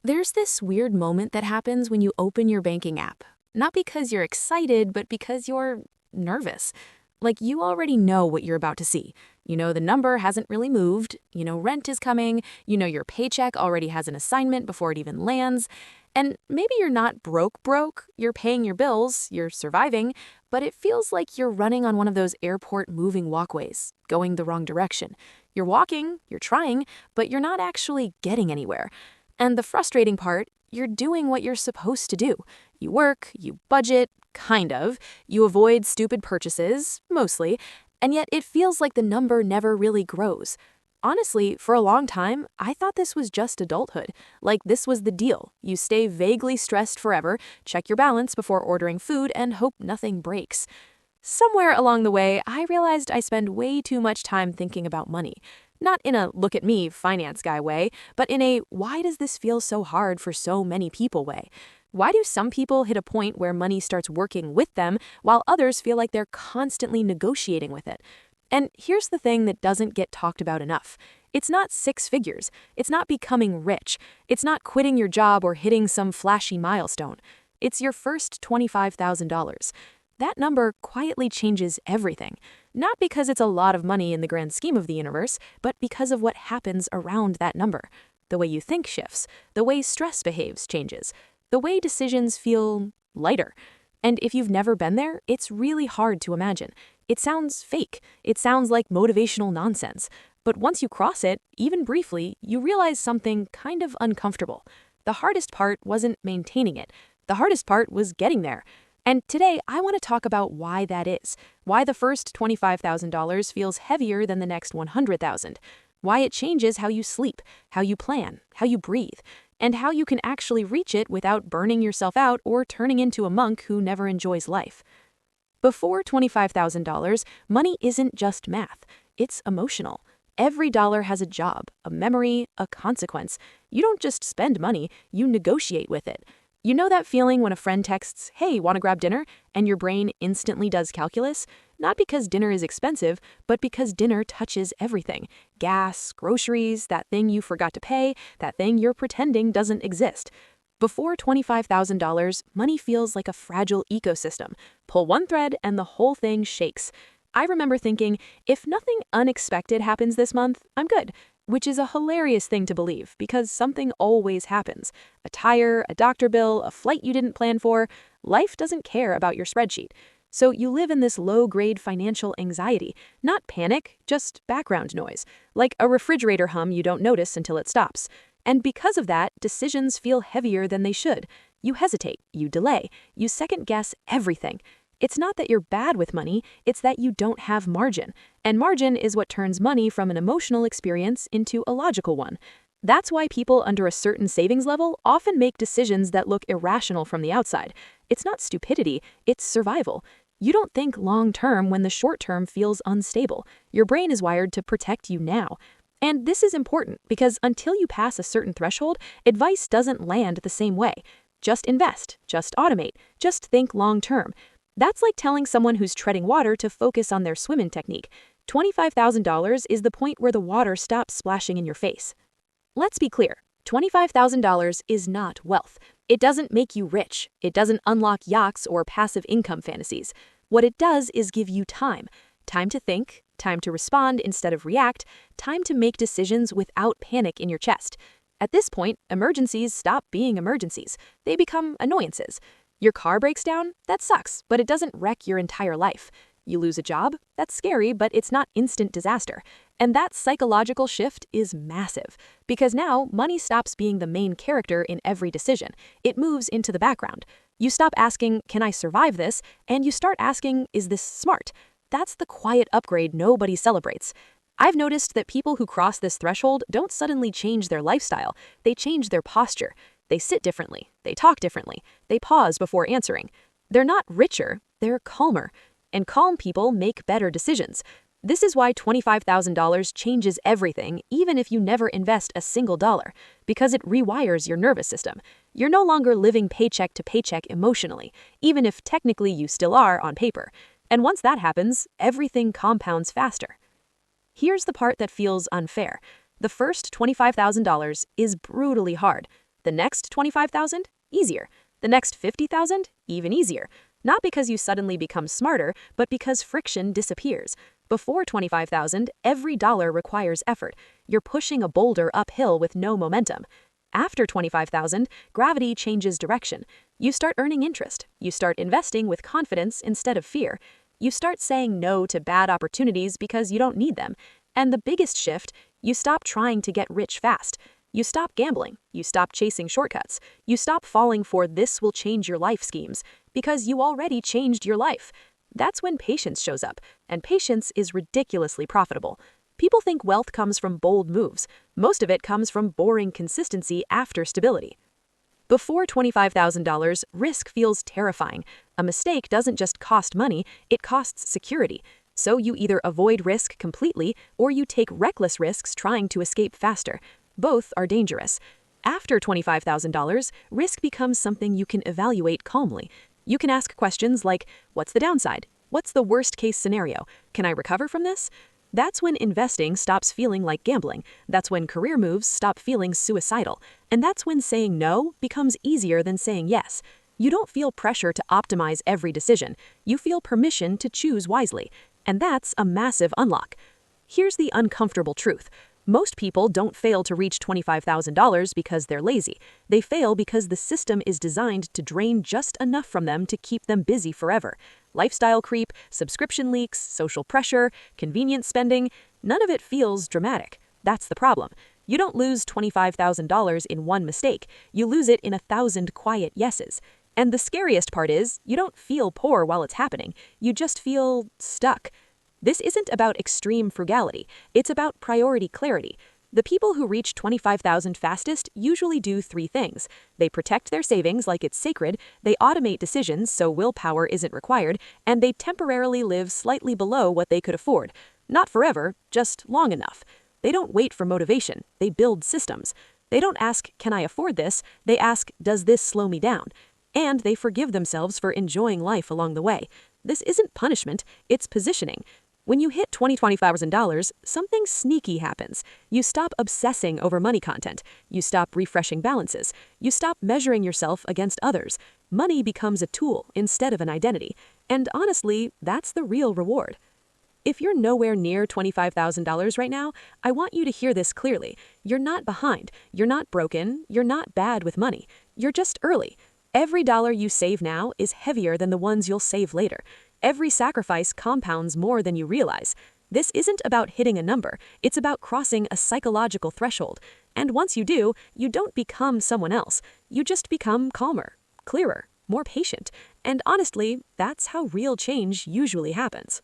There's this weird moment that happens when you open your banking app. Not because you're excited, but because you're nervous. Like you already know what you're about to see. You know the number hasn't really moved, you know rent is coming, you know your paycheck already has an assignment before it even lands. And maybe you're not broke, you're paying your bills, you're surviving, but it feels like you're running on one of those airport moving walkways, going the wrong direction. You're walking, you're trying, but you're not actually getting anywhere. And the frustrating part, you're doing what you're supposed to do. You work, you budget, kind of, you avoid stupid purchases, mostly, and yet it feels like the number never really grows. Honestly, for a long time, I thought this was just adulthood. Like this was the deal. You stay vaguely stressed forever, check your balance before ordering food, and hope nothing breaks. Somewhere along the way, I realized I spend way too much time thinking about money. Not in a look at me, finance guy way, but in a why does this feel so hard for so many people way? Why do some people hit a point where money starts working with them while others feel like they're constantly negotiating with it? And here's the thing that doesn't get talked about enough. It's not six figures. It's not becoming rich. It's not quitting your job or hitting some flashy milestone. It's your first $25,000. That number quietly changes everything. Not because it's a lot of money in the grand scheme of the universe, but because of what happens around that number. The way you think shifts. The way stress behaves changes. The way decisions feel lighter. And if you've never been there, it's really hard to imagine. It sounds fake. It sounds like motivational nonsense. But once you cross it, even briefly, you realize something kind of uncomfortable. The hardest part wasn't maintaining it. The hardest part was getting there. And today, I want to talk about why that is. Why the first $25,000 feels heavier than the next $100,000. Why it changes how you sleep, how you plan, how you breathe, and how you can actually reach it without burning yourself out or turning into a monk who never enjoys life. Before $25,000, money isn't just math, it's emotional. Every dollar has a job, a memory, a consequence. You don't just spend money, you negotiate with it. You know that feeling when a friend texts, "Hey, want to grab dinner?" and your brain instantly does calculus? Not because dinner is expensive, but because dinner touches everything. Gas, groceries, that thing you forgot to pay, that thing you're pretending doesn't exist. Before $25,000, money feels like a fragile ecosystem. Pull one thread and the whole thing shakes. I remember thinking, if nothing unexpected happens this month, I'm good. Which is a hilarious thing to believe because something always happens. A tire, a doctor bill, a flight you didn't plan for. Life doesn't care about your spreadsheet. So you live in this low-grade financial anxiety. Not panic, just background noise. Like a refrigerator hum you don't notice until it stops. And because of that, decisions feel heavier than they should. You hesitate, you delay, you second-guess everything. It's not that you're bad with money, it's that you don't have margin. And margin is what turns money from an emotional experience into a logical one. That's why people under a certain savings level often make decisions that look irrational from the outside. It's not stupidity, it's survival. You don't think long-term when the short-term feels unstable. Your brain is wired to protect you now. And this is important because until you pass a certain threshold, advice doesn't land the same way. Just invest, just automate, just think long-term. That's like telling someone who's treading water to focus on their swimming technique. $25,000 is the point where the water stops splashing in your face. Let's be clear, $25,000 is not wealth. It doesn't make you rich. It doesn't unlock yachts or passive income fantasies. What it does is give you time. Time to think, time to respond instead of react, time to make decisions without panic in your chest. At this point, emergencies stop being emergencies. They become annoyances. Your car breaks down? That sucks, but it doesn't wreck your entire life. You lose a job? That's scary, but it's not instant disaster. And that psychological shift is massive, because now money stops being the main character in every decision. It moves into the background. You stop asking, "Can I survive this?" and you start asking, "Is this smart?" That's the quiet upgrade nobody celebrates. I've noticed that people who cross this threshold don't suddenly change their lifestyle. They change their posture. They sit differently. They talk differently. They pause before answering. They're not richer, they're calmer. And calm people make better decisions. This is why $25,000 changes everything, even if you never invest a single dollar, because it rewires your nervous system. You're no longer living paycheck to paycheck emotionally, even if technically you still are on paper. And once that happens, everything compounds faster. Here's the part that feels unfair. The first $25,000 is brutally hard. The next 25,000? Easier. The next 50,000? Even easier. Not because you suddenly become smarter, but because friction disappears. Before 25,000, every dollar requires effort. You're pushing a boulder uphill with no momentum. After 25,000, gravity changes direction. You start earning interest. You start investing with confidence instead of fear. You start saying no to bad opportunities because you don't need them. And the biggest shift, you stop trying to get rich fast. You stop gambling. You stop chasing shortcuts. You stop falling for "this will change your life" schemes, because you already changed your life. That's when patience shows up, and patience is ridiculously profitable. People think wealth comes from bold moves. Most of it comes from boring consistency after stability. Before $25,000, risk feels terrifying. A mistake doesn't just cost money, it costs security. So you either avoid risk completely or you take reckless risks trying to escape faster. Both are dangerous. After $25,000, risk becomes something you can evaluate calmly. You can ask questions like, what's the downside? What's the worst-case scenario? Can I recover from this? That's when investing stops feeling like gambling. That's when career moves stop feeling suicidal. And that's when saying no becomes easier than saying yes. You don't feel pressure to optimize every decision. You feel permission to choose wisely. And that's a massive unlock. Here's the uncomfortable truth. Most people don't fail to reach $25,000 because they're lazy. They fail because the system is designed to drain just enough from them to keep them busy forever. Lifestyle creep, subscription leaks, social pressure, convenience spending, none of it feels dramatic. That's the problem. You don't lose $25,000 in one mistake. You lose it in 1,000 quiet yeses. And the scariest part is, you don't feel poor while it's happening. You just feel stuck. This isn't about extreme frugality. It's about priority clarity. The people who reach $25,000 fastest usually do three things. They protect their savings like it's sacred, they automate decisions so willpower isn't required, and they temporarily live slightly below what they could afford. Not forever, just long enough. They don't wait for motivation. They build systems. They don't ask, can I afford this? They ask, does this slow me down? And they forgive themselves for enjoying life along the way. This isn't punishment, it's positioning. When you hit $25,000, something sneaky happens. You stop obsessing over money content. You stop refreshing balances. You stop measuring yourself against others. Money becomes a tool instead of an identity. And honestly, that's the real reward. If you're nowhere near $25,000 right now, I want you to hear this clearly. You're not behind. You're not broken. You're not bad with money. You're just early. Every dollar you save now is heavier than the ones you'll save later. Every sacrifice compounds more than you realize. This isn't about hitting a number. It's about crossing a psychological threshold. And once you do, you don't become someone else. You just become calmer, clearer, more patient. And honestly, that's how real change usually happens.